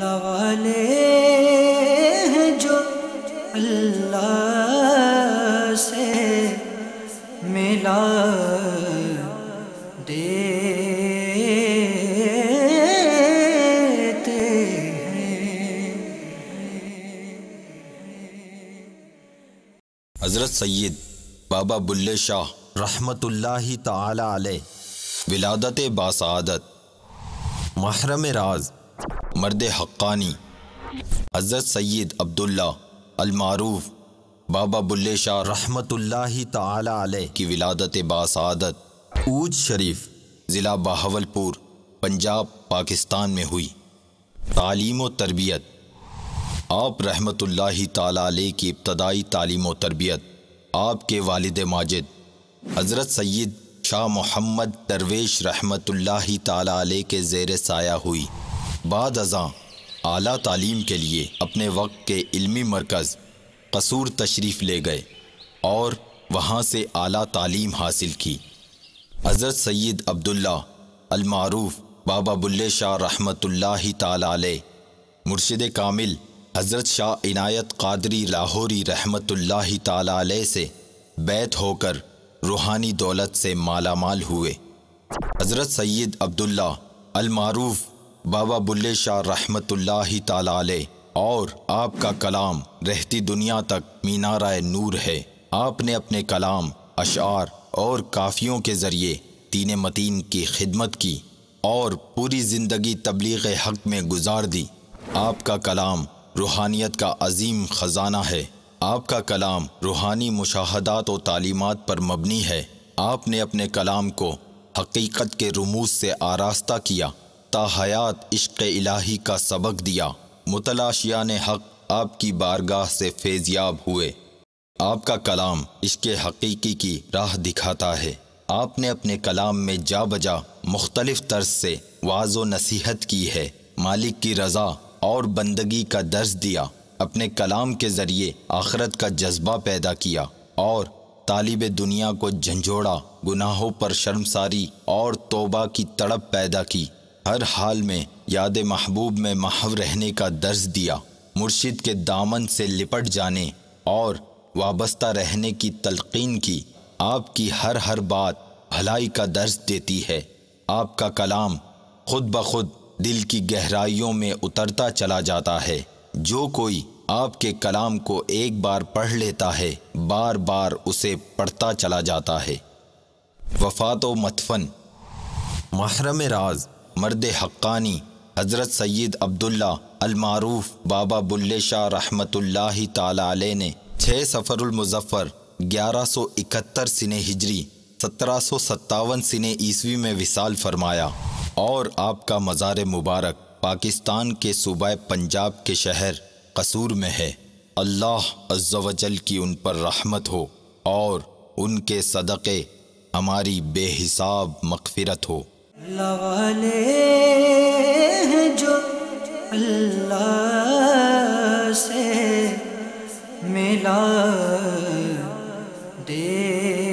والے ہیں جو اللہ سے ملا دیتے ہیں۔ حضرت سید بابا بلے شاہ رحمت اللہ تعالی علیہ ولادت باسعادت، محرم راز، مرد حقانی، حضرت سید عبداللہ المعروف بابا بلے شاہ رحمت اللہ تعالی علیہ کی ولادت باسعادت اوج شریف، ضلع بہاولپور، پنجاب، پاکستان میں ہوئی۔ تعلیم و تربیت۔ آپ رحمت اللہ تعالی علیہ کی ابتدائی تعلیم و تربیت آپ کے والد ماجد حضرت سید شاہ محمد درویش رحمت اللہ تعالی علیہ کے زیر سایہ ہوئی۔ بعد ازاں اعلیٰ تعلیم کے لیے اپنے وقت کے علمی مرکز قصور تشریف لے گئے اور وہاں سے اعلیٰ تعلیم حاصل کی۔ حضرت سید عبداللہ المعروف بابا بلے شاہ رحمت اللہ تعالی علیہ مرشد کامل حضرت شاہ عنایت قادری لاہوری رحمت اللہ تعالی علیہ سے بیعت ہو کر روحانی دولت سے مالا مال ہوئے۔ حضرت سید عبداللہ المعروف بابا بلے شاہ رحمت اللہ تعالی علیہ اور آپ کا کلام رہتی دنیا تک مینارہ نور ہے۔ آپ نے اپنے کلام، اشعار اور کافیوں کے ذریعے دین متین کی خدمت کی اور پوری زندگی تبلیغ حق میں گزار دی۔ آپ کا کلام روحانیت کا عظیم خزانہ ہے۔ آپ کا کلام روحانی مشاہدات و تعلیمات پر مبنی ہے۔ آپ نے اپنے کلام کو حقیقت کے رموز سے آراستہ کیا، تا حیات عشق الہی کا سبق دیا۔ متلاشیان حق آپ کی بارگاہ سے فیضیاب ہوئے۔ آپ کا کلام عشق حقیقی کی راہ دکھاتا ہے۔ آپ نے اپنے کلام میں جا بجا مختلف طرز سے وعظ و نصیحت کی ہے، مالک کی رضا اور بندگی کا درس دیا، اپنے کلام کے ذریعے آخرت کا جذبہ پیدا کیا اور طالب دنیا کو جھنجھوڑا، گناہوں پر شرمساری اور توبہ کی تڑپ پیدا کی، ہر حال میں یاد محبوب میں محو رہنے کا درس دیا، مرشد کے دامن سے لپٹ جانے اور وابستہ رہنے کی تلقین کی۔ آپ کی ہر بات بھلائی کا درس دیتی ہے۔ آپ کا کلام خود بخود دل کی گہرائیوں میں اترتا چلا جاتا ہے۔ جو کوئی آپ کے کلام کو ایک بار پڑھ لیتا ہے، بار بار اسے پڑھتا چلا جاتا ہے۔ وفات و مدفن۔ محرم راز، مرد حقانی، حضرت سید عبداللہ المعروف بابا بلے شاہ رحمت اللہ تعالی علیہ نے 6 صفر المظفر 1171 سنہ ہجری 1757 سنہ عیسوی میں وصال فرمایا اور آپ کا مزار مبارک پاکستان کے صوبہ پنجاب کے شہر قصور میں ہے۔ اللہ عز و جل کی ان پر رحمت ہو اور ان کے صدقے ہماری بے حساب مغفرت ہو۔ والے ہیں جو اللہ سے ملا دے